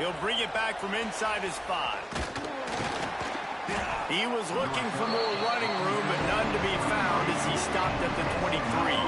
He'll bring it back from inside his 5. He was looking for more running room, but none to be found as he stopped at the 23.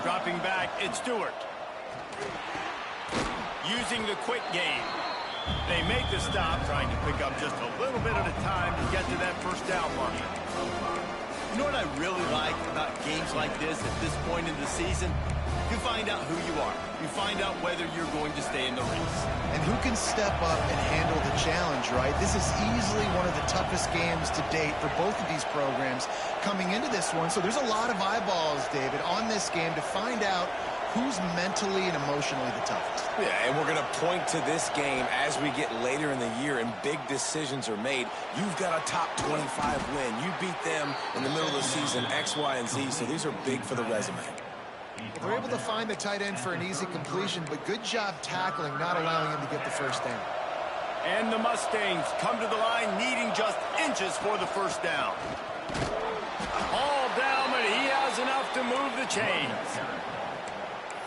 Dropping back, it's Stewart. Using the quick game. They make the stop, trying to pick up just a little bit at a time to get to that first down mark. You know what I really like about games like this at this point in the season? You find out who you are. You find out whether you're going to stay in the race. And who can step up and handle the challenge, right? This is easily one of the toughest games to date for both of these programs coming into this one. So there's a lot of eyeballs, David, on this game to find out who's mentally and emotionally the toughest. Yeah, and we're going to point to this game as we get later in the year and big decisions are made. You've got a top 25 win. You beat them in the middle of the season, X, Y, and Z, so these are big for the resume. They're able to find the tight end for an easy completion, but good job tackling, not allowing him to get the first down. And the Mustangs come to the line needing just inches for the first down. All down, but he has enough to move the chains.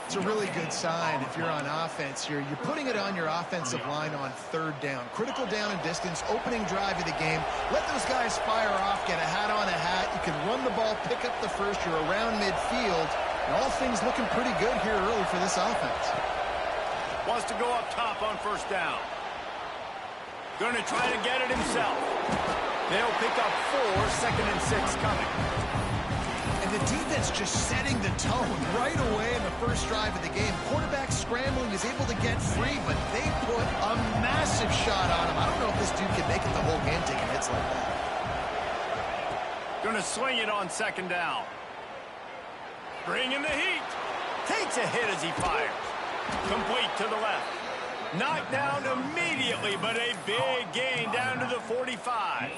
It's a really good sign if you're on offense here. You're putting it on your offensive line on third down. Critical down and distance, opening drive of the game. Let those guys fire off, get a hat on a hat. You can run the ball, pick up the first. You're around midfield. And all things looking pretty good here early for this offense. Wants to go up top on first down. Going to try to get it himself. They'll pick up 4, 2nd and 6 coming. And the defense just setting the tone right away in the first drive of the game. Quarterback scrambling, is able to get free, but they put a massive shot on him. I don't know if this dude can make it the whole game taking hits like that. Going to swing it on 2nd down. Bringing the heat. Takes a hit as he fires. Complete to the left. Knocked down immediately, but a big gain down to the 45.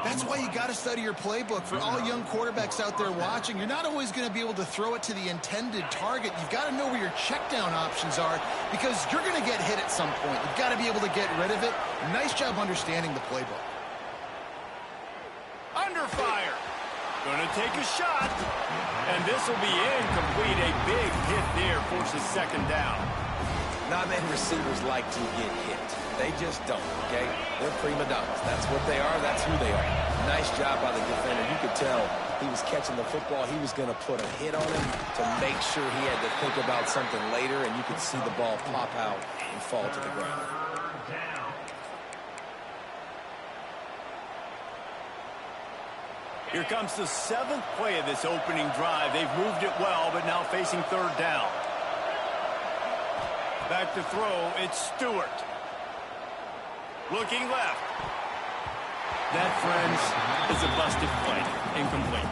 That's why you got to study your playbook. For all young quarterbacks out there watching, you're not always going to be able to throw it to the intended target. You've got to know where your check down options are because you're going to get hit at some point. You've got to be able to get rid of it. Nice job understanding the playbook. Under fire. Going to take a shot. And this will be incomplete. A big hit there forces 2nd down. Not many receivers like to get hit. They just don't, okay? They're prima donnas. That's what they are. That's who they are. Nice job by the defender. You could tell he was catching the football. He was going to put a hit on him to make sure he had to think about something later, and you could see the ball pop out and fall to the ground. Here comes the 7th play of this opening drive. They've moved it well, but now facing 3rd down. Back to throw, it's Stewart. Looking left. That, friends, is a busted play. Incomplete.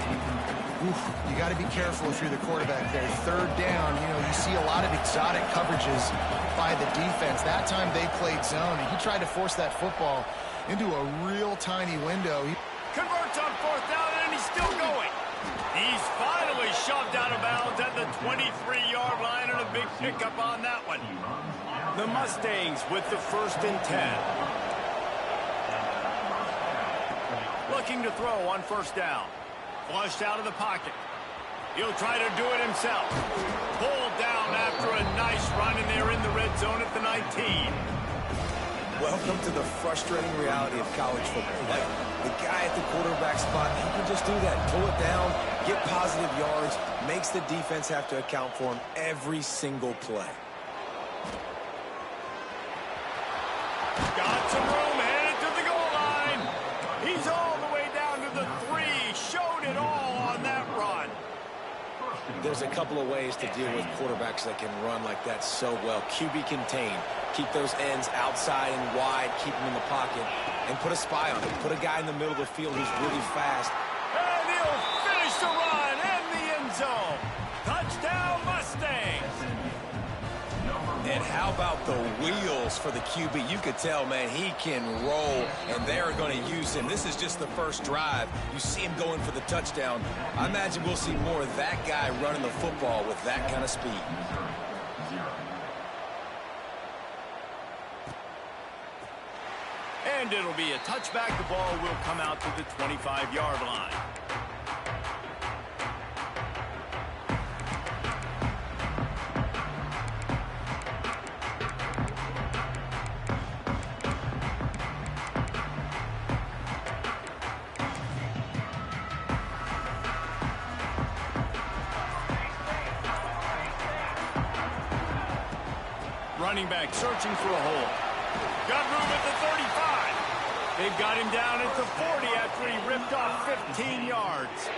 Oof, you got to be careful if you're the quarterback there. 3rd down, you see a lot of exotic coverages by the defense. That time they played zone, and he tried to force that football into a real tiny window. Converts on 4th down, and he's still going. He's finally shoved out of bounds at the 23-yard line, and a big pickup on that one. The Mustangs with the 1st and 10. Looking to throw on 1st down. Flushed out of the pocket. He'll try to do it himself. Pulled down after a nice run, and they're in the red zone at the 19. Welcome to the frustrating reality of college football. Like, the guy at the quarterback spot, he can just do that. Pull it down, get positive yards, makes the defense have to account for him every single play. Got some room, headed to the goal line. He's all the way down to the 3. Showed it all on that run. There's a couple of ways to deal with quarterbacks that can run like that so well. QB contain. Keep those ends outside and wide. Keep them in the pocket. And put a spy on it. Put a guy in the middle of the field who's really fast. And he'll finish the run in the end zone. Touchdown, Mustangs. And how about the wheels for the QB? You could tell, man, he can roll, and they're going to use him. This is just the first drive. You see him going for the touchdown. I imagine we'll see more of that guy running the football with that kind of speed. And it'll be a touchback. The ball will come out to the 25-yard line. Running back searching for a hole. Got room at the 35. They've got him down at the 40 after he ripped off 15 yards.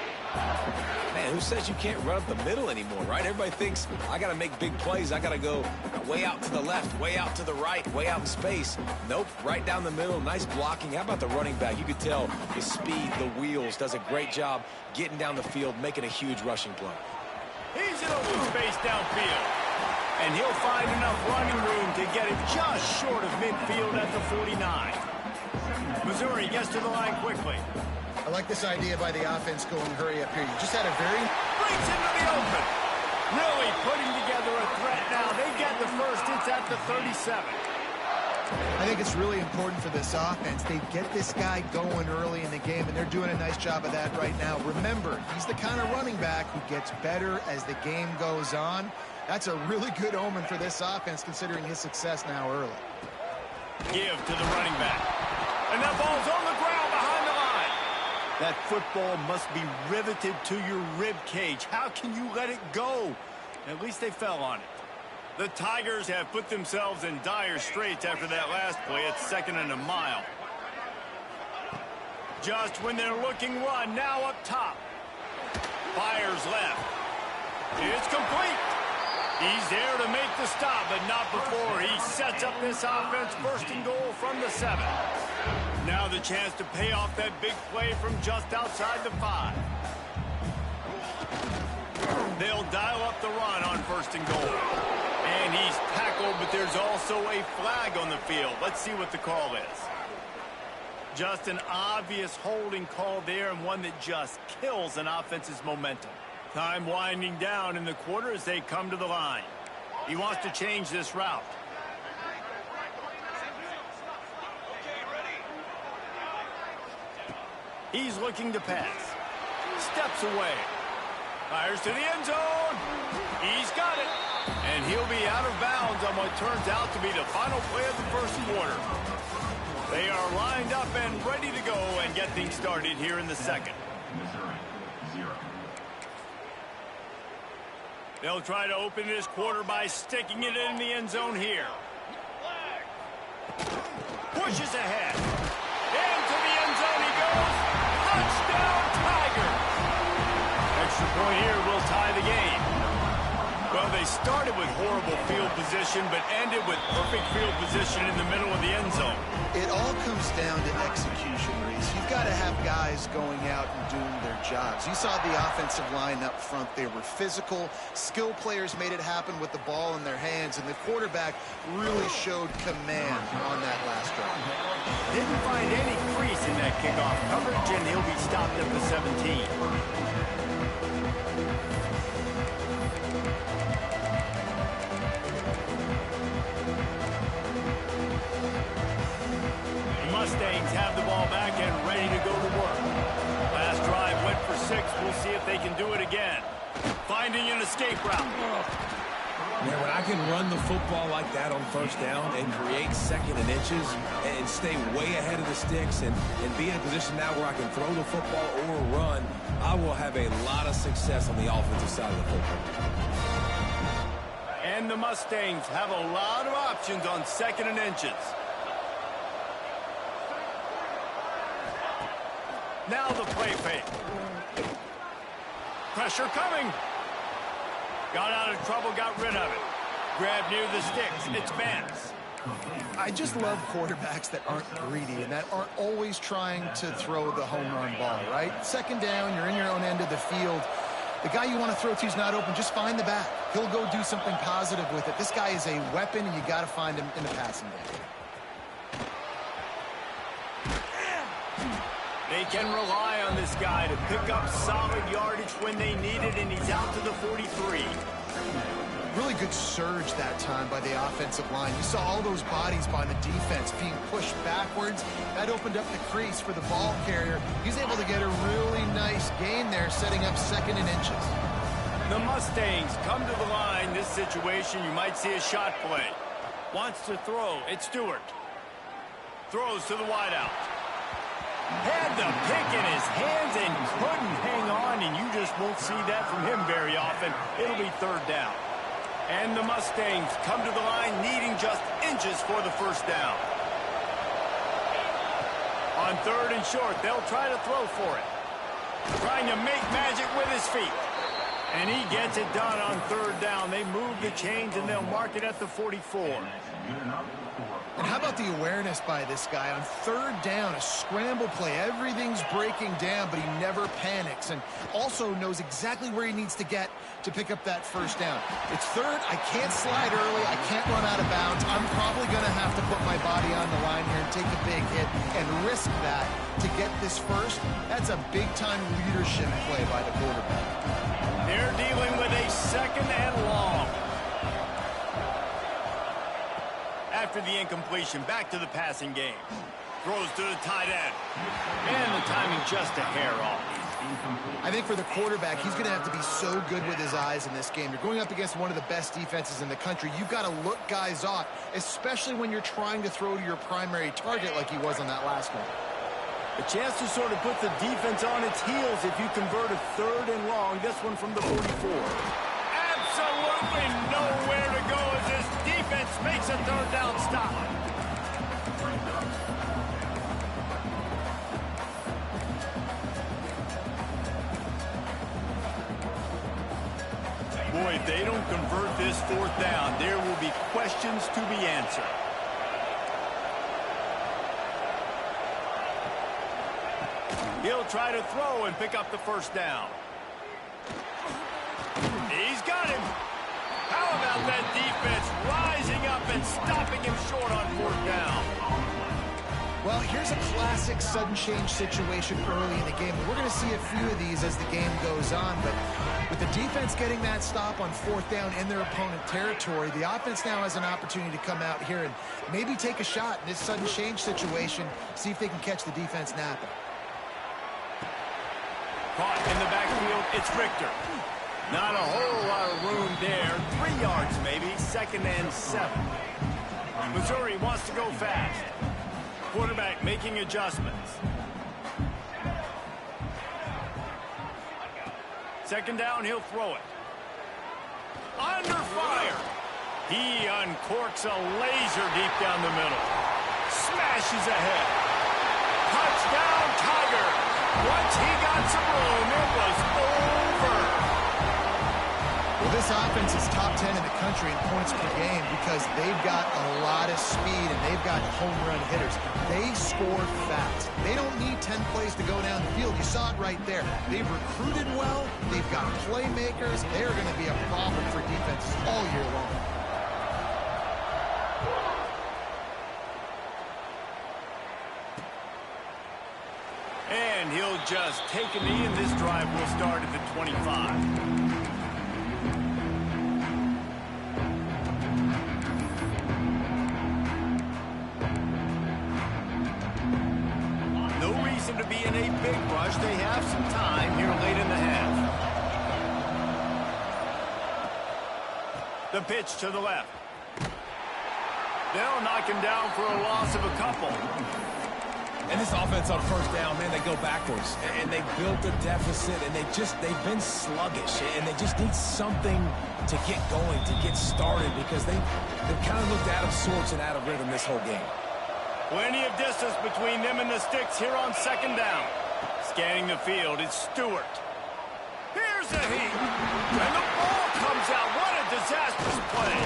Man, who says you can't run up the middle anymore, right? Everybody thinks, I got to make big plays. I got to go way out to the left, way out to the right, way out in space. Nope, right down the middle. Nice blocking. How about the running back? You could tell the speed, the wheels, does a great job getting down the field, making a huge rushing play. He's in open space downfield. And he'll find enough running room to get it just short of midfield at the 49. Missouri gets to the line quickly. I like this idea by the offense going hurry up here. You just had a very... Breaks into the open. Really putting together a threat now. They get the first. It's at the 37. I think it's really important for this offense. They get this guy going early in the game, and they're doing a nice job of that right now. Remember, he's the kind of running back who gets better as the game goes on. That's a really good omen for this offense, considering his success now early. Give to the running back. And that ball's on the ground behind the line. That football must be riveted to your rib cage. How can you let it go? At least they fell on it. The Tigers have put themselves in dire straits after that last play. It's 2nd and a mile. Just when they're looking run, now up top. Fires left. It's complete. He's there to make the stop, but not before he sets up this offense. 1st and goal from the 7. Now the chance to pay off that big play from just outside the 5. They'll dial up the run on 1st and goal. And he's tackled, but there's also a flag on the field. Let's see what the call is. Just an obvious holding call there, and one that just kills an offense's momentum. Time winding down in the quarter as they come to the line. He wants to change this route. He's looking to pass. Steps away. Fires to the end zone. He's got it. And he'll be out of bounds on what turns out to be the final play of the 1st quarter. They are lined up and ready to go and get things started here in the 2nd. They'll try to open this quarter by sticking it in the end zone here. Pushes ahead. Into the end zone he goes. Touchdown, Tiger. Extra point here will tie the game. Well, they started with horrible field position, but ended with perfect field position in the middle of the end zone. It all comes down to execution, Reese. You've got to have guys going out and doing their jobs. You saw the offensive line up front. They were physical. Skill players made it happen with the ball in their hands, and the quarterback really showed command on that last drive. Didn't find any crease in that kickoff coverage, and he'll be stopped at the 17. Mustangs have the ball back and ready to go to work. Last drive went for 6. We'll see if they can do it again. Finding an escape route. Man, when I can run the football like that on 1st down and create 2nd and inches and stay way ahead of the sticks and be in a position now where I can throw the football or run, I will have a lot of success on the offensive side of the football. And the Mustangs have a lot of options on 2nd and inches. Now the play fake. Pressure coming. Got out of trouble, got rid of it. Grab near the sticks. It's Vance. I just love quarterbacks that aren't greedy and that aren't always trying to throw the home run ball, right? 2nd down, you're in your own end of the field. the guy you want to throw to is not open, just find the back. He'll go do something positive with it. This guy is a weapon, and you got to find him in the passing game. They can rely on this guy to pick up solid yardage when they need it, and he's out to the 43. Really good surge that time by the offensive line. You saw all those bodies by the defense being pushed backwards. That opened up the crease for the ball carrier. He's able to get a really nice gain there, setting up 2nd and inches. The Mustangs come to the line. This situation, you might see a shot play. Wants to throw. It's Stewart. Throws to the wideout. Had the pick in his hands and couldn't hang on, and you just won't see that from him very often. It'll be 3rd down. And the Mustangs come to the line needing just inches for the 1st down. On 3rd and short, they'll try to throw for it. Trying to make magic with his feet. And he gets it done on 3rd down. They move the chains, and they'll mark it at the 44. And how about the awareness by this guy on 3rd down, a scramble play. Everything's breaking down, but he never panics and also knows exactly where he needs to get to pick up that 1st down. It's 3rd. I can't slide early. I can't run out of bounds. I'm probably going to have to put my body on the line here and take a big hit and risk that to get this 1st. That's a big-time leadership play by the quarterback. They're dealing with a 2nd and long. After the incompletion, back to the passing game. Throws to the tight end. And the timing just a hair off. I think for the quarterback, he's going to have to be so good with his eyes in this game. You're going up against one of the best defenses in the country. You've got to look guys off, especially when you're trying to throw to your primary target like he was on that last one. A chance to sort of put the defense on its heels if you convert a 3rd and long. This one from the 44. Absolutely nowhere to go as this defense makes a 3rd down stop. Boy, if they don't convert this 4th down, there will be questions to be answered. He'll try to throw and pick up the 1st down. He's got him. How about that defense rising up and stopping him short on 4th down? Well, here's a classic sudden change situation early in the game. We're going to see a few of these as the game goes on, but with the defense getting that stop on 4th down in their opponent territory, the offense now has an opportunity to come out here and maybe take a shot in this sudden change situation, see if they can catch the defense napping. Caught in the backfield, it's Richter. Not a whole lot of room there. 3 yards maybe, 2nd and 7. Missouri wants to go fast. Quarterback making adjustments. 2nd down, he'll throw it. Under fire. He uncorks a laser deep down the middle. Smashes ahead. Touchdown, Tiger. Once he got some room, it was over. Well, this offense is top 10 in the country in points per game because they've got a lot of speed and they've got home run hitters. They score fast. They don't need 10 plays to go down the field. You saw it right there. They've recruited well. They've got playmakers. They're going to be a problem for defenses all year long. And he'll just take a knee, and this drive will start at the 25. To be in a big rush. They have some time here late in the half. The pitch to the left. They'll knock him down for a loss of a couple. And this offense on 1st down, man, they go backwards. And they built a deficit, and they've been sluggish. And they just need something to get going, to get started, because they've kind of looked out of sorts and out of rhythm this whole game. Plenty of distance between them and the sticks here on 2nd down. Scanning the field, it's Stewart. Here's a heat. And the ball comes out. What a disastrous play.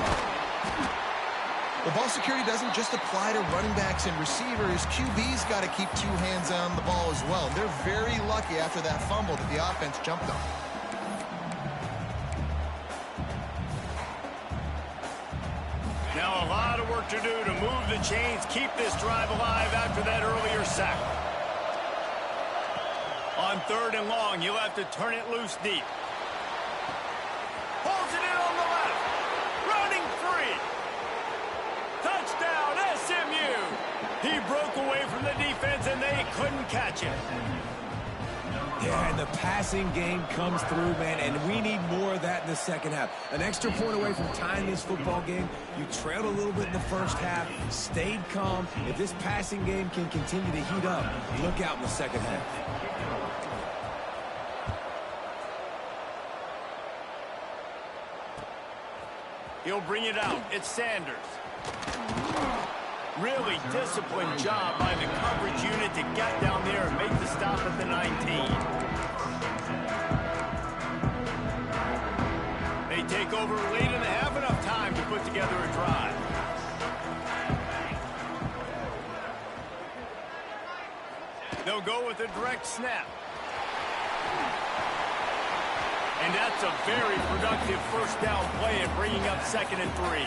The ball security doesn't just apply to running backs and receivers. QB's got to keep 2 hands on the ball as well. They're very lucky after that fumble that the offense jumped on. have to do to move the chains, keep this drive alive after that earlier sack. On 3rd and long, you'll have to turn it loose deep. Pulls it in on the left. Running free. Touchdown, SMU. He broke away from the defense, and they couldn't catch him. Yeah, and the passing game comes through, man, and we need more of that in the second half. An extra point away from tying this football game. You trailed a little bit in the first half, stayed calm. If this passing game can continue to heat up, look out in the second half. He'll bring it out. It's Sanders. Really disciplined job by the coverage unit to get down there and make the stop at the 19. They take over late and have enough time to put together a drive. They'll go with a direct snap. And that's a very productive first down play and bringing up 2nd and 3.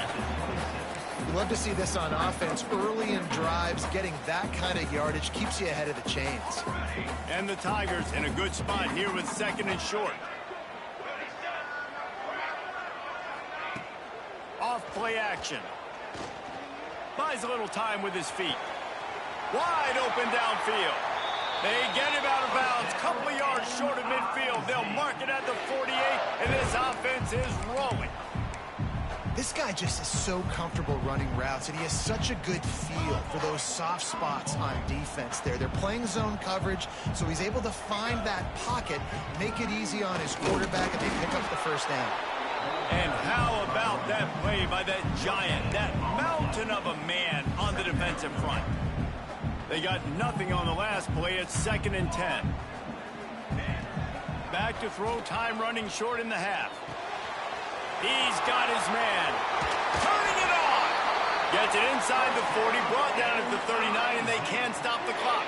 You love to see this on offense. Early in drives, getting that kind of yardage keeps you ahead of the chains. And the Tigers in a good spot here with 2nd and short. Off play action. Buys a little time with his feet. Wide open downfield. They get him out of bounds. Couple of yards short of midfield. They'll mark it at the 48, and this offense is rolling. This guy just is so comfortable running routes, and he has such a good feel for those soft spots on defense there. They're playing zone coverage, so he's able to find that pocket, make it easy on his quarterback, and they pick up the first down. And how about that play by that giant, that mountain of a man on the defensive front? They got nothing on the last play. It's 2nd and 10. Back to throw, time running short in the half. He's got his man. Turning it on. Gets it inside the 40, brought down at the 39, and they can't stop the clock.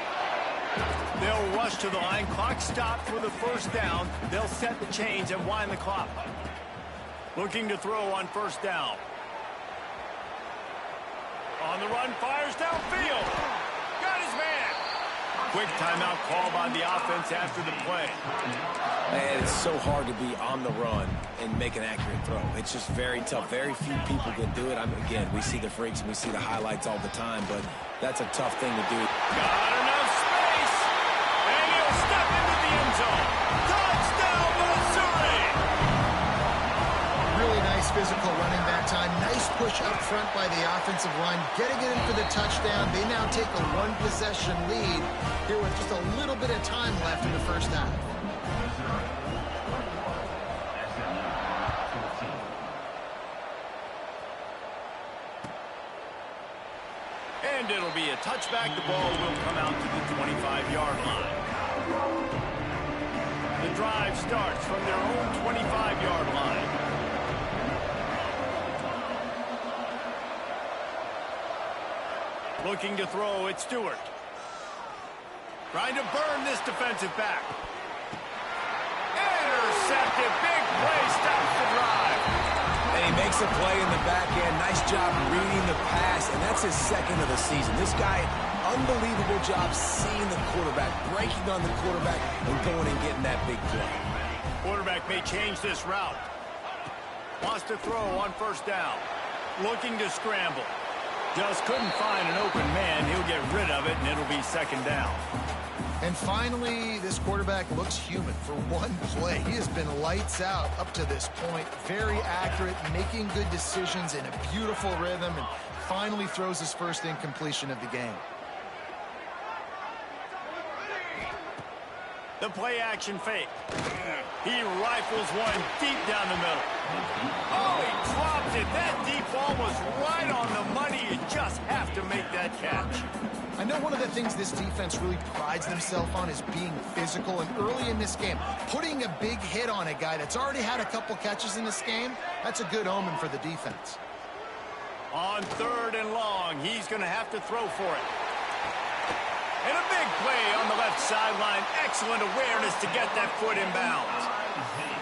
They'll rush to the line. Clock stopped for the first down. They'll set the chains and wind the clock. Looking to throw on 1st down. On the run, fires downfield. Got his man. Quick timeout call by the offense after the play. Man, it's so hard to be on the run and make an accurate throw. It's just very tough. Very few people can do it. Again, we see the freaks and we see the highlights all the time, but that's a tough thing to do. Got enough space. And he'll step into the end zone. Touchdown, Missouri. Really nice physical running that time. Nice push up front by the offensive line, getting it in for the touchdown. They now take a one-possession lead here with just a little bit of time left in the first half. And it'll be a touchback. The ball will come out to the 25-yard line. The drive starts from their own 25-yard line. Looking to throw, it's Stewart. Trying to burn this defensive back. Intercepted. Big play. Stops the drive. And he makes a play in the back end. Nice job reading the pass, and that's his 2nd of the season. This guy, unbelievable job seeing the quarterback, breaking on the quarterback, and going and getting that big play. Quarterback may change this route. Wants to throw on 1st down. Looking to scramble. Just couldn't find an open man. He'll get rid of it, and it'll be 2nd down. And finally, this quarterback looks human for one play. He has been lights out up to this point. Very accurate, making good decisions in a beautiful rhythm, and finally throws his first incompletion of the game. The play action fake. He rifles one deep down the middle. Oh, he dropped it. That deep ball was right on the money. You just have to make that catch. I know one of the things this defense really prides themselves on is being physical, and early in this game, putting a big hit on a guy that's already had a couple catches in this game, that's a good omen for the defense. On 3rd and long, he's going to have to throw for it. And a big play on the left sideline. Excellent awareness to get that foot in bounds.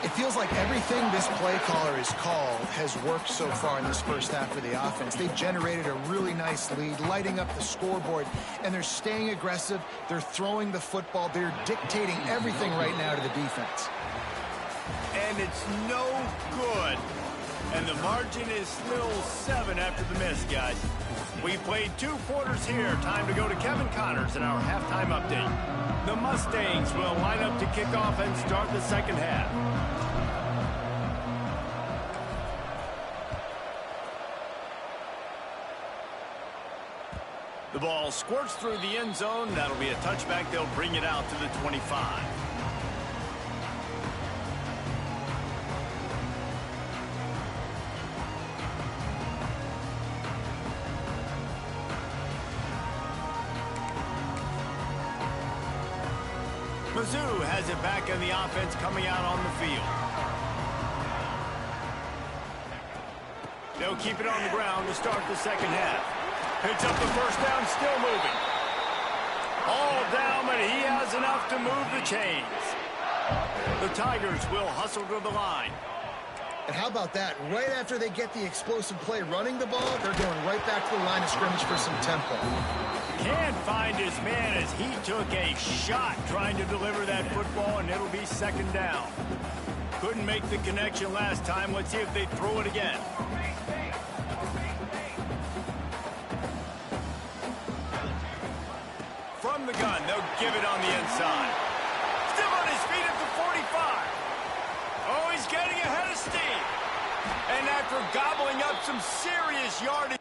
It feels like everything this play caller has called has worked so far in this first half of the offense. They've generated a really nice lead, lighting up the scoreboard, and they're staying aggressive. They're throwing the football. They're dictating everything right now to the defense. And it's no good. And the margin is still 7 after the miss, guys. We played 2 quarters here. Time to go to Kevin Connors in our halftime update. The Mustangs will line up to kick off and start the second half. The ball squirts through the end zone. That'll be a touchback. They'll bring it out to the 25. Mizzou has it back in the offense coming out on the field. They'll keep it on the ground to start the second half. Picks up the first down, still moving. All down, but he has enough to move the chains. The Tigers will hustle to the line. And how about that? Right after they get the explosive play running the ball, they're going right back to the line of scrimmage for some tempo. Can't find his man as he took a shot trying to deliver that football, and it'll be second down. Couldn't make the connection last time. Let's see if they throw it again. From the gun, they'll give it on the inside. Still on his feet at the 45. Oh, he's getting ahead of steam. And after gobbling up some serious yardage.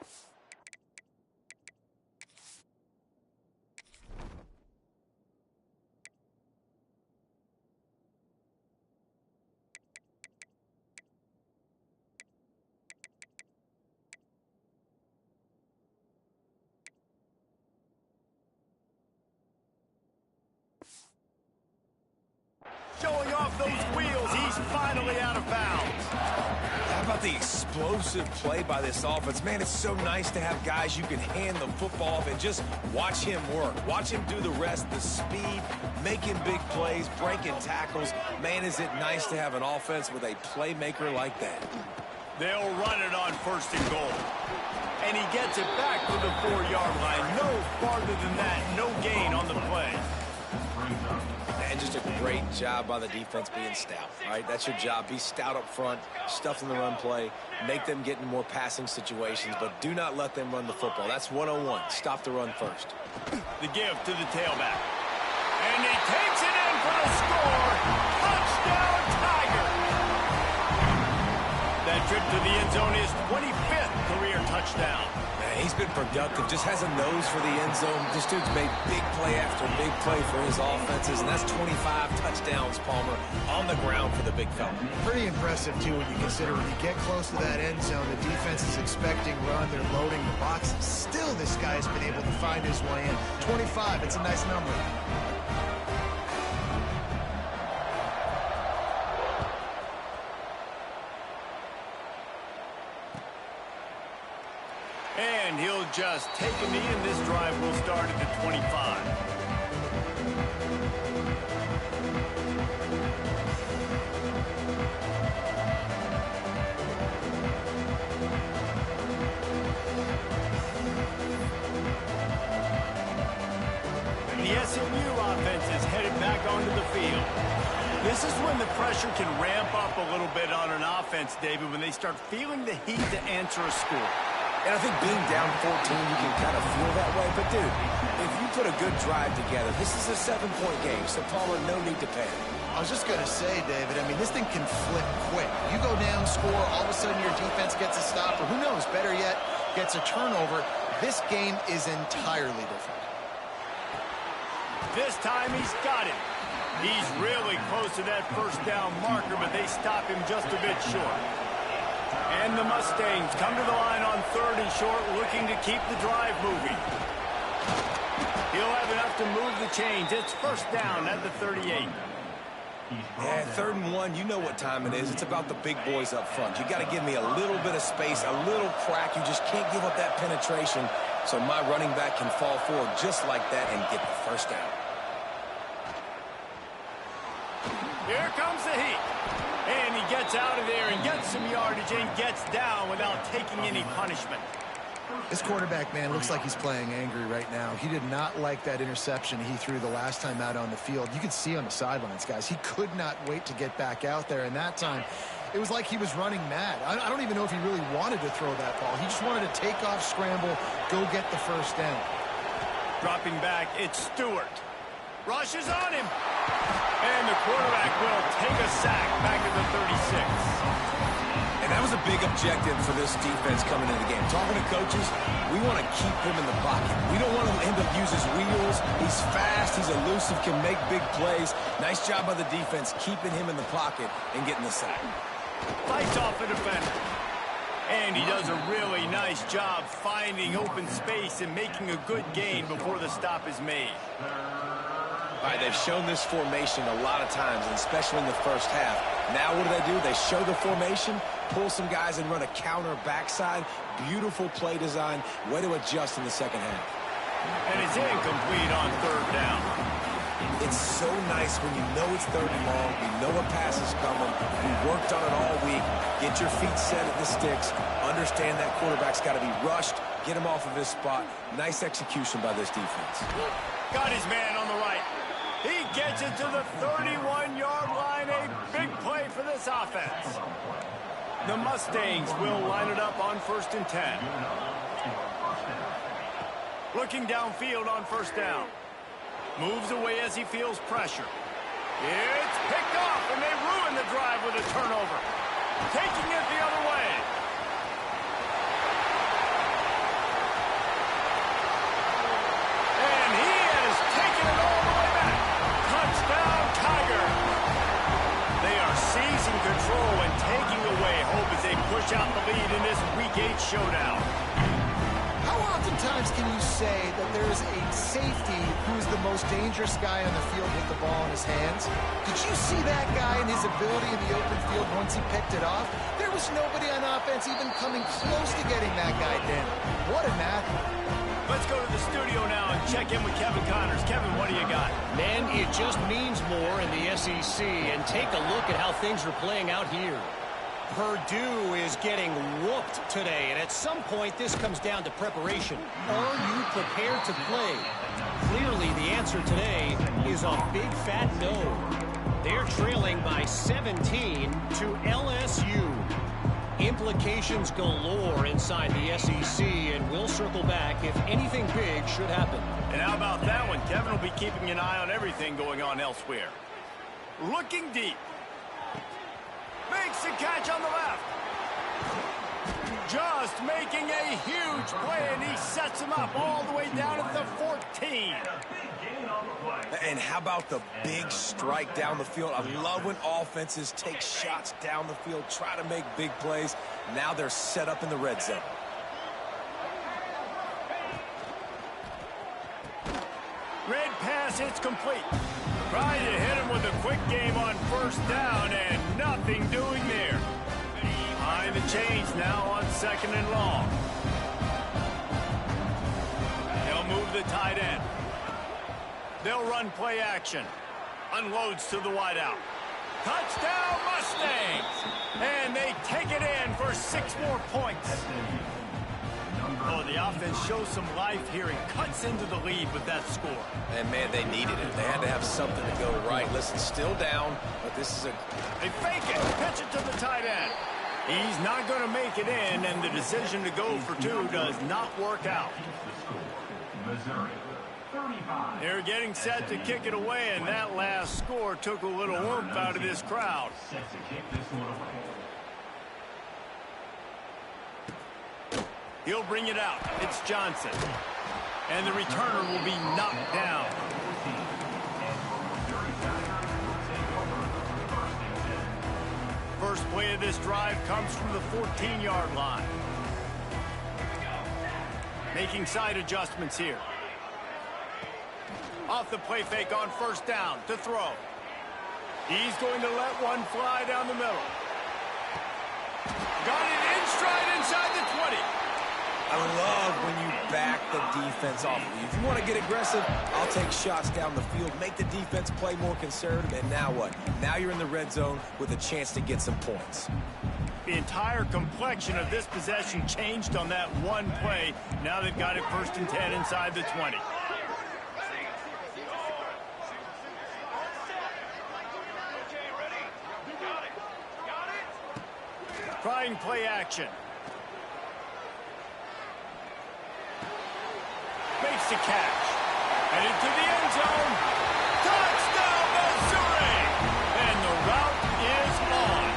Showing off those wheels, he's finally out of bounds. How about the explosive play by this offense? Man, it's so nice to have guys you can hand the football off and just watch him work. Watch him do the rest, the speed, making big plays, breaking tackles. Man, is it nice to have an offense with a playmaker like that. They'll run it on first and goal. And he gets it back to the 4-yard line. No farther than that, no gain on the play. And just a great job by the defense being stout, all right? That's your job. Be stout up front, stuff in the run play, make them get in more passing situations, but do not let them run the football. That's 101. Stop the run first. The give to the tailback. And he takes it in for the score. Touchdown, Tiger! That trip to the end zone is 25th career touchdown. Man, he's been productive, just has a nose for the end zone. This dude's made big play after big play for his offenses, and that's 25 touchdowns, Palmer, on the ground for the big fella. Pretty impressive, too, when you consider when you get close to that end zone, the defense is expecting run, they're loading the box. Still, this guy's been able to find his way in. 25, it's a nice number. And he'll just take a knee, and this drive will start at the 25. The SMU offense is headed back onto the field. This is when the pressure can ramp up a little bit on an offense, David, when they start feeling the heat to answer a score. And I think being down 14, you can kind of feel that way. But, dude, if you put a good drive together, this is a 7-point game, so Palmer, no need to panic. I was just going to say, David, I mean, this thing can flip quick. You go down, score, all of a sudden your defense gets a stop, or who knows, better yet, gets a turnover. This game is entirely different. This time he's got it. He's really close to that first down marker, but they stop him just a bit short. And the Mustangs come to the line on 3rd and short, looking to keep the drive moving. He'll have enough to move the chains. It's first down at the 38. Yeah, 3rd and 1, you know what time it is. It's about the big boys up front. You got to give me a little bit of space, a little crack. You just can't give up that penetration so my running back can fall forward just like that and get the first down. Here comes the heat. And he gets out of there and gets some yardage and gets down without taking any punishment. This quarterback, man, looks like he's playing angry right now. He did not like that interception he threw the last time out on the field. You could see on the sidelines, guys. He could not wait to get back out there. And that time, it was like he was running mad. I don't even know if he really wanted to throw that ball. He just wanted to take off, scramble, go get the first down. Dropping back, it's Stewart. Rushes on him. And the quarterback will take a sack back at the 36. And that was a big objective for this defense coming into the game. Talking to coaches, we want to keep him in the pocket. We don't want him to use his wheels. He's fast, he's elusive, can make big plays. Nice job by the defense keeping him in the pocket and getting the sack. Fights off the defender. And he does a really nice job finding open space and making a good gain before the stop is made. All right, they've shown this formation a lot of times, and especially in the first half. Now what do? They show the formation, pull some guys and run a counter backside. Beautiful play design. Way to adjust in the second half. And it's incomplete on third down. It's so nice when you know it's third and long, you know a pass is coming, you worked on it all week, get your feet set at the sticks, understand that quarterback's got to be rushed, get him off of his spot. Nice execution by this defense. Got his man on the right. He gets it to the 31-yard line. A big play for this offense. The Mustangs will line it up on 1st and 10. Looking downfield on first down. Moves away as he feels pressure. It's picked off, and they ruin the drive with a turnover. Taking it the other way. And he has taken it all the way back. Touchdown, Tiger. They are seizing control and taking away hope as they push out the lead in this Week 8 showdown. How oftentimes can you say that there's a safety who's the most dangerous guy on the field with the ball in his hands? Did you see that guy and his ability in the open field once he picked it off? There was nobody on offense even coming close to getting that guy down. What an athlete. Let's go to the studio now and check in with Kevin Connors. Kevin, what do you got? Man, it just means more in the SEC. And take a look at how things are playing out here. Purdue is getting whooped today, and at some point this comes down to preparation. Are you prepared to play? Clearly the answer today is a big fat no. They're trailing by 17 to LSU. Implications galore inside the SEC, and we'll circle back if anything big should happen. And how about that one? Kevin will be keeping an eye on everything going on elsewhere. Looking deep. Makes the catch on the left. Just making a huge play, and he sets him up all the way down at the 14. And how about the big strike down the field? I love when offenses take shots down the field, try to make big plays. Now they're set up in the red zone. Red pass, it's complete. Trying to hit him with a quick game on first down, and nothing doing there. Behind the chains now on 2nd and long. They'll move the tight end. They'll run play action. Unloads to the wideout. Touchdown, Mustangs! And they take it in for 6 more points. Oh, the offense shows some life here and cuts into the lead with that score. And, man, they needed it. They had to have something to go right. Listen, still down, but this is a... They fake it, pitch it to the tight end. He's not going to make it in, and the decision to go for 2 does not work out. They're getting set to kick it away, and that last score took a little oomph out of this crowd. He'll bring it out. It's Johnson. And the returner will be knocked down. First play of this drive comes from the 14-yard line. Making side adjustments here. Off the play fake on first down to throw. He's going to let one fly down the middle. Got it in stride inside the 20. I love when you back the defense off of you. If you want to get aggressive, I'll take shots down the field, make the defense play more conservative, and now what? Now you're in the red zone with a chance to get some points. The entire complexion of this possession changed on that one play. Now they've got it 1st and 10 inside the 20. Trying play action. Makes the catch. And into the end zone. Touchdown, Missouri! And the route is on.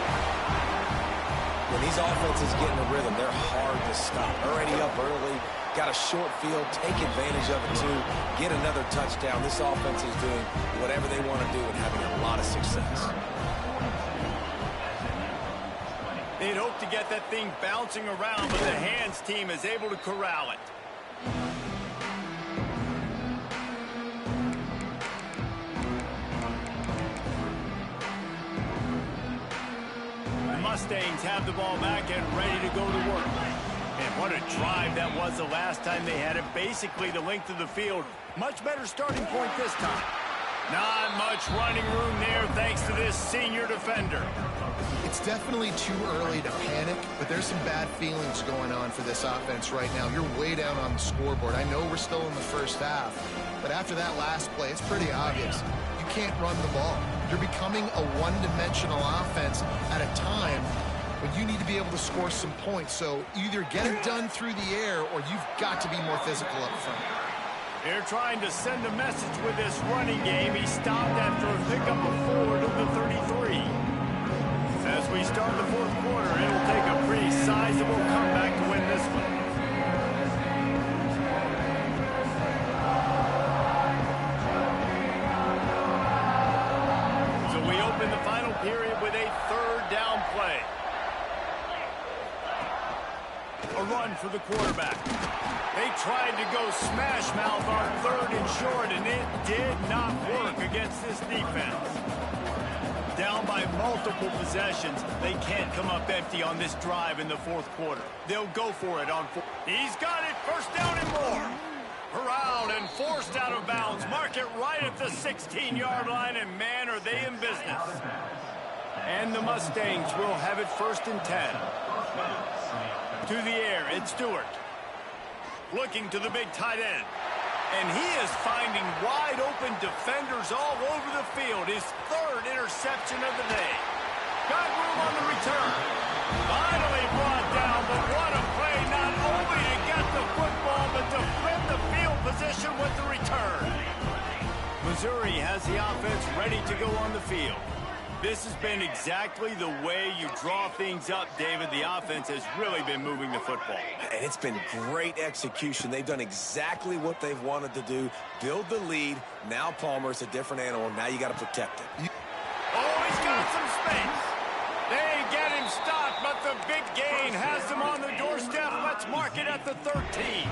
When these offenses get in a rhythm, they're hard to stop. Already up early, got a short field, take advantage of it too, get another touchdown. This offense is doing whatever they want to do and having a lot of success. They'd hope to get that thing bouncing around, but the hands team is able to corral it. The Mustangs have the ball back and ready to go to work. And what a drive that was the last time they had it. Basically the length of the field. Much better starting point this time. Not much running room there thanks to this senior defender. It's definitely too early to panic, but there's some bad feelings going on for this offense right now. You're way down on the scoreboard. I know we're still in the first half, but after that last play, it's pretty obvious. You can't run the ball. You're becoming a one-dimensional offense at a time when you need to be able to score some points. So either get it done through the air or you've got to be more physical up front. They're trying to send a message with this running game. He stopped after a pickup of 4 to the 33. As we start the 4th quarter, it'll take a pretty sizable comeback to win this one. So we open the final period with a 3rd down play. A run for the quarterback. They tried to go smash mouth on 3rd and short, and it did not work against this defense. Down by multiple possessions, they can't come up empty on this drive in the 4th quarter. They'll go for it on 4th. He's got it, 1st down and more. Corralled and forced out of bounds. Mark it right at the 16-yard line, and man, are they in business. And the Mustangs will have it 1st and 10. To the air, it's Stewart. Looking to the big tight end. And he is finding wide-open defenders all over the field. His 3rd interception of the day. Got room on the return. Finally brought down, but what a play, not only to get the football, but to flip the field position with the return. Missouri has the offense ready to go on the field. This has been exactly the way you draw things up, David. The offense has really been moving the football. And it's been great execution. They've done exactly what they've wanted to do. Build the lead. Now Palmer's a different animal. Now you got to protect it. Oh, he's got some space. They get him stopped, but the big gain has them on the doorstep. Let's mark it at the 13.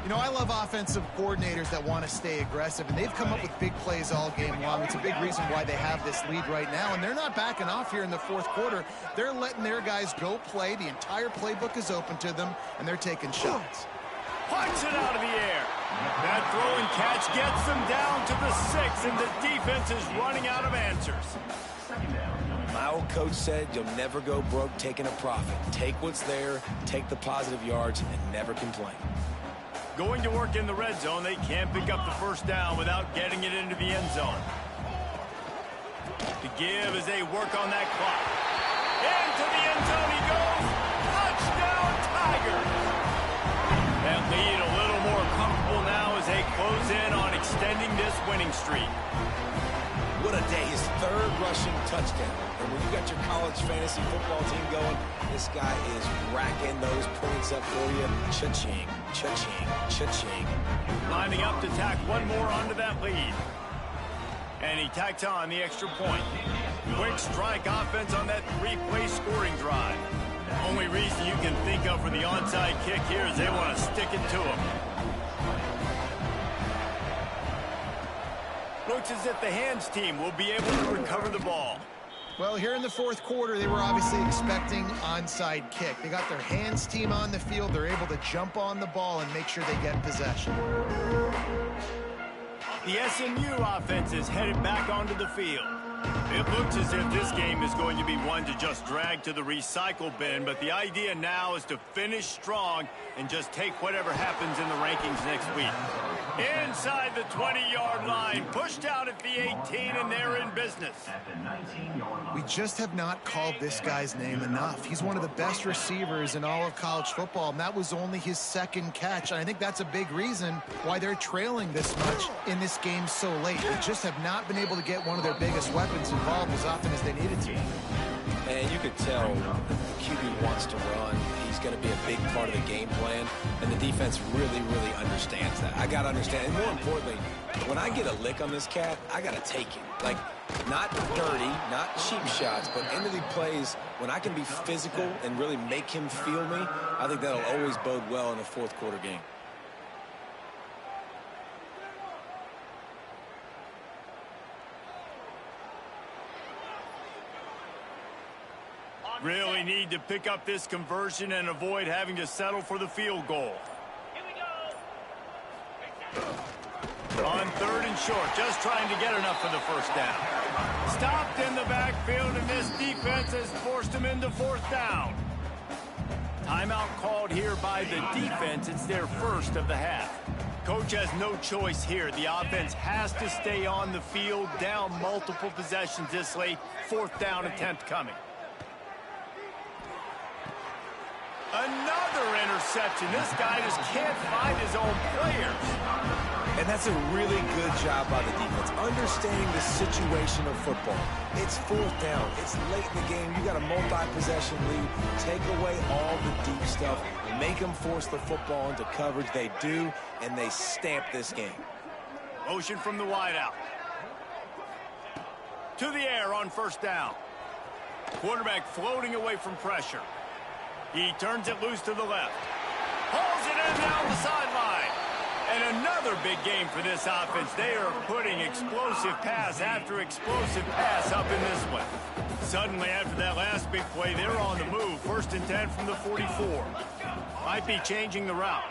You know, I love offensive coordinators that want to stay aggressive, and they've come up with big plays all game long. It's a big reason why they have this lead right now, and they're not backing off here in the 4th quarter. They're letting their guys go play. The entire playbook is open to them, and they're taking shots. Punch it out of the air. That throw and catch gets them down to the 6, and the defense is running out of answers. My old coach said you'll never go broke taking a profit. Take what's there, take the positive yards, and never complain. Going to work in the red zone, they can't pick up the 1st down without getting it into the end zone. To give as they work on that clock. Into the end zone he goes. Touchdown, Tigers! That lead a little more comfortable now as they close in on extending this winning streak. What a day. His 3rd rushing touchdown. And when you got your college fantasy football team going, this guy is racking those points up for you. Cha-ching, cha-ching, cha-ching. Lining up to tack one more onto that lead. And he tacks on the extra point. Quick strike offense on that 3-play scoring drive. Only reason you can think of for the onside kick here is they want to stick it to him. Looks as if the hands team will be able to recover the ball. Well, here in the fourth quarter, they were obviously expecting onside kick. They got their hands team on the field. They're able to jump on the ball and make sure they get possession. The SMU offense is headed back onto the field. It looks as if this game is going to be one to just drag to the recycle bin, but the idea now is to finish strong and just take whatever happens in the rankings next week. Inside the 20-yard line, pushed out at the 18, and they're in business. We just have not called this guy's name enough. He's one of the best receivers in all of college football, and that was only his second catch. And I think that's a big reason why they're trailing this much in this game so late. They just have not been able to get one of their biggest weapons involved as often as they needed to. And you could tell the QB wants to run. He's going to be a big part of the game plan, and the defense really, really understands that. I got to understand, and more importantly, when I get a lick on this cat, I got to take it. Like, not dirty, not cheap shots, but end of the plays, when I can be physical and really make him feel me, I think that'll always bode well in a fourth quarter game. Really need to pick up this conversion and avoid having to settle for the field goal. On third and short, just trying to get enough for the first down. Stopped in the backfield, and this defense has forced him into fourth down. Timeout called here by the defense. It's their first of the half. Coach has no choice here. The offense has to stay on the field, down multiple possessions this late. Fourth down attempt coming. Another interception. This guy just can't find his own players. And that's a really good job by the defense, understanding the situation of football. It's fourth down. It's late in the game. You got a multi-possession lead. Take away all the deep stuff. Make them force the football into coverage. They do, and they stamp this game. Motion from the wideout. To the air on first down. Quarterback floating away from pressure. He turns it loose to the left. Hauls it in down the sideline. And another big game for this offense. They are putting explosive pass after explosive pass up in this one. Suddenly, after that last big play, they're on the move. First and 10 from the 44. Might be changing the route.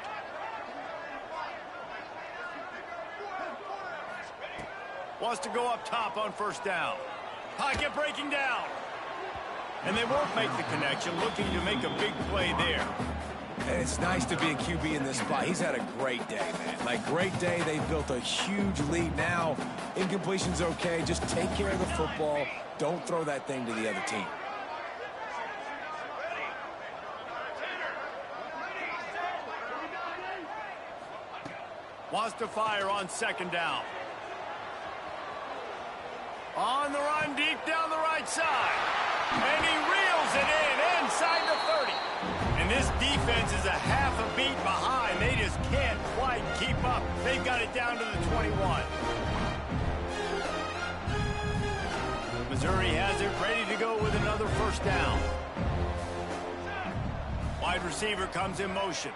Wants to go up top on first down. Pocket breaking down. And they won't make the connection, looking to make a big play there. And it's nice to be a QB in this spot. He's had a great day, man. Like, great day. They've built a huge lead now. Incompletion's okay. Just take care of the football. Don't throw that thing to the other team. Wants to fire on second down. On the run, deep down the right side. And he reels it in inside the 30. And this defense is a half a beat behind. They just can't quite keep up. They've got it down to the 21. Missouri has it ready to go with another first down. Wide receiver comes in motion.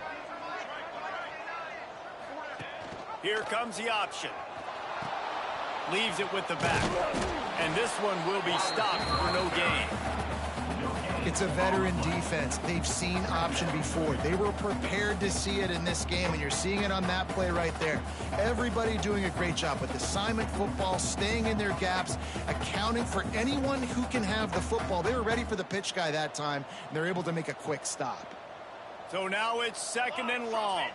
Here comes the option. Leaves it with the back. And this one will be stopped for no gain. It's a veteran defense. They've seen option before. They were prepared to see it in this game, and you're seeing it on that play right there. Everybody doing a great job with assignment football, staying in their gaps, accounting for anyone who can have the football. They were ready for the pitch guy that time, and they're able to make a quick stop. So now it's second and long.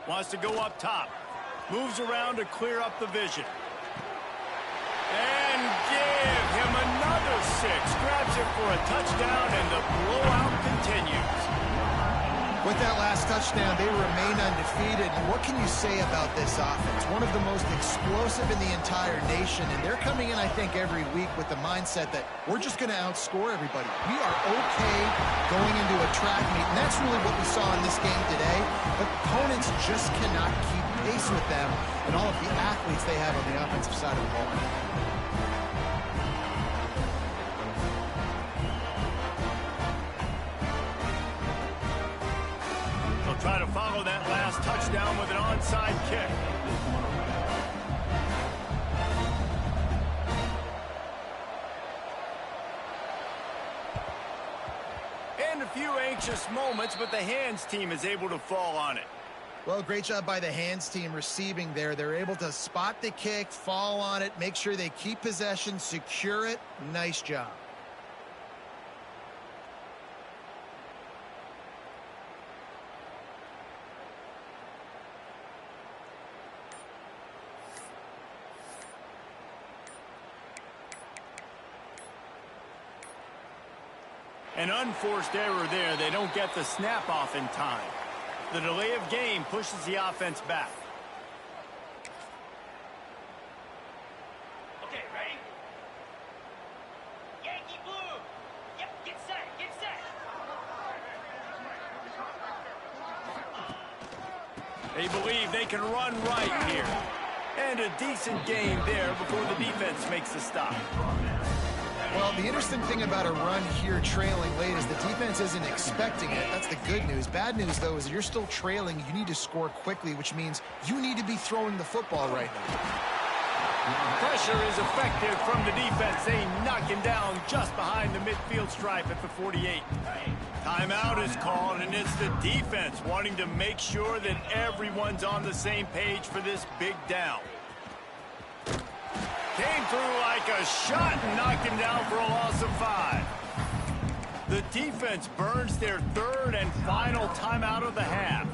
Wants to go up top. Moves around to clear up the vision. And give him another 6. Grabs it for a touchdown, and the blowout continues. With that last touchdown, they remain undefeated. And what can you say about this offense? One of the most explosive in the entire nation. And they're coming in, I think, every week with the mindset that we're just going to outscore everybody. We are okay going into a track meet. And that's really what we saw in this game today. But opponents just cannot keep pace with them and all of the athletes they have on the offensive side of the ball. down with an onside kick. And a few anxious moments, but the hands team is able to fall on it. Well, great job by the hands team receiving there. They're able to spot the kick, fall on it, make sure they keep possession, secure it. Nice job. An unforced error there. They don't get the snap off in time. The delay of game pushes the offense back. Okay, ready? Yankee blue. Yep, get set, get set. They believe they can run right here. And a decent gain there before the defense makes the stop. Well, the interesting thing about a run here trailing late is the defense isn't expecting it. That's the good news. Bad news, though, is you're still trailing. You need to score quickly, which means you need to be throwing the football right now. Pressure is effective from the defense. They knock him down just behind the midfield stripe at the 48. Timeout is called, and it's the defense wanting to make sure that everyone's on the same page for this big down. Came through like a shot and knocked him down for a loss of 5. The defense burns their third and final timeout of the half.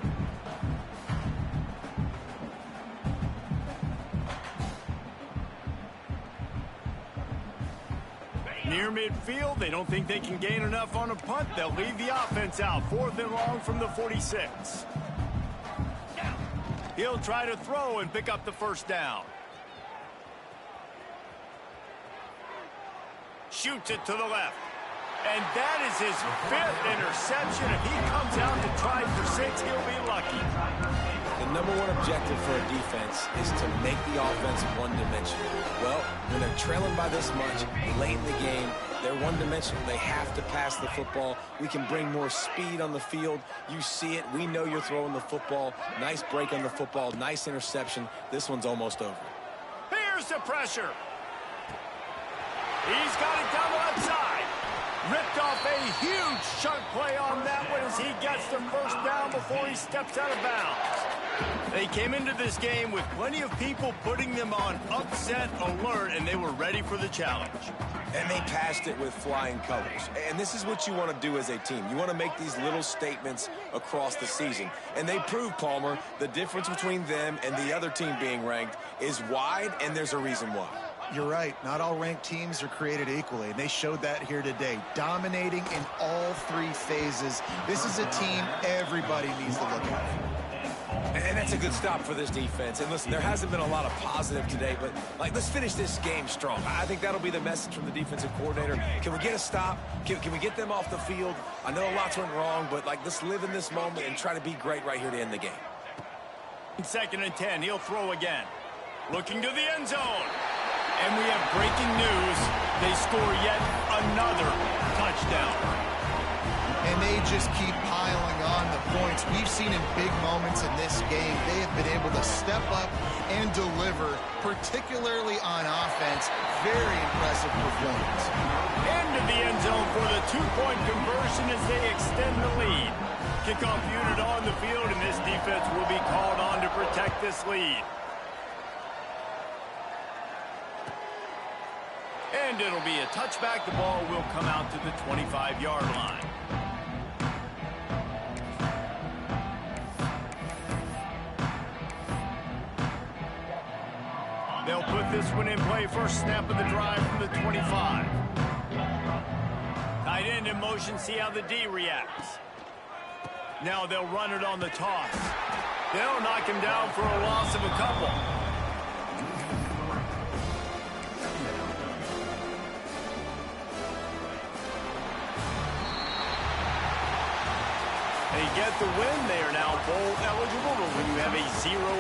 Near midfield, they don't think they can gain enough on a punt. They'll leave the offense out. 4th and long from the 46. He'll try to throw and pick up the first down. Shoots it to the left. And that is his 5th interception. If he comes out to try for 6, he'll be lucky. The number one objective for a defense is to make the offense one-dimensional. Well, when they're trailing by this much, late in the game, they're one-dimensional. They have to pass the football. We can bring more speed on the field. You see it. We know you're throwing the football. Nice break on the football. Nice interception. This one's almost over. Here's the pressure. He's got it down the left side. Ripped off a huge chunk play on that one as he gets the first down before he steps out of bounds. They came into this game with plenty of people putting them on upset alert, and they were ready for the challenge. And they passed it with flying colors. And this is what you want to do as a team. You want to make these little statements across the season. And they proved, Palmer, the difference between them and the other team being ranked is wide, and there's a reason why. You're right. Not all ranked teams are created equally, and they showed that here today, dominating in all 3 phases. This is a team everybody needs to look at. And that's a good stop for this defense. And listen, there hasn't been a lot of positive today, but let's finish this game strong. I think that'll be the message from the defensive coordinator. Can we get a stop? Can we get them off the field? I know lots went wrong, but let's live in this moment and try to be great right here to end the game. 2nd and 10, he'll throw again. Looking to the end zone. And we have breaking news. They score yet another touchdown. And they just keep piling on the points. We've seen in big moments in this game, they have been able to step up and deliver, particularly on offense. Very impressive performance. Into the end zone for the 2-point conversion as they extend the lead. Kickoff unit on the field, and this defense will be called on to protect this lead. And it'll be a touchback. The ball will come out to the 25-yard line. They'll put this one in play. First snap of the drive from the 25. Tight end in motion. See how the D reacts. Now they'll run it on the toss. They'll knock him down for a loss of a couple. They get the win. They are now bowl eligible, but when you have a 0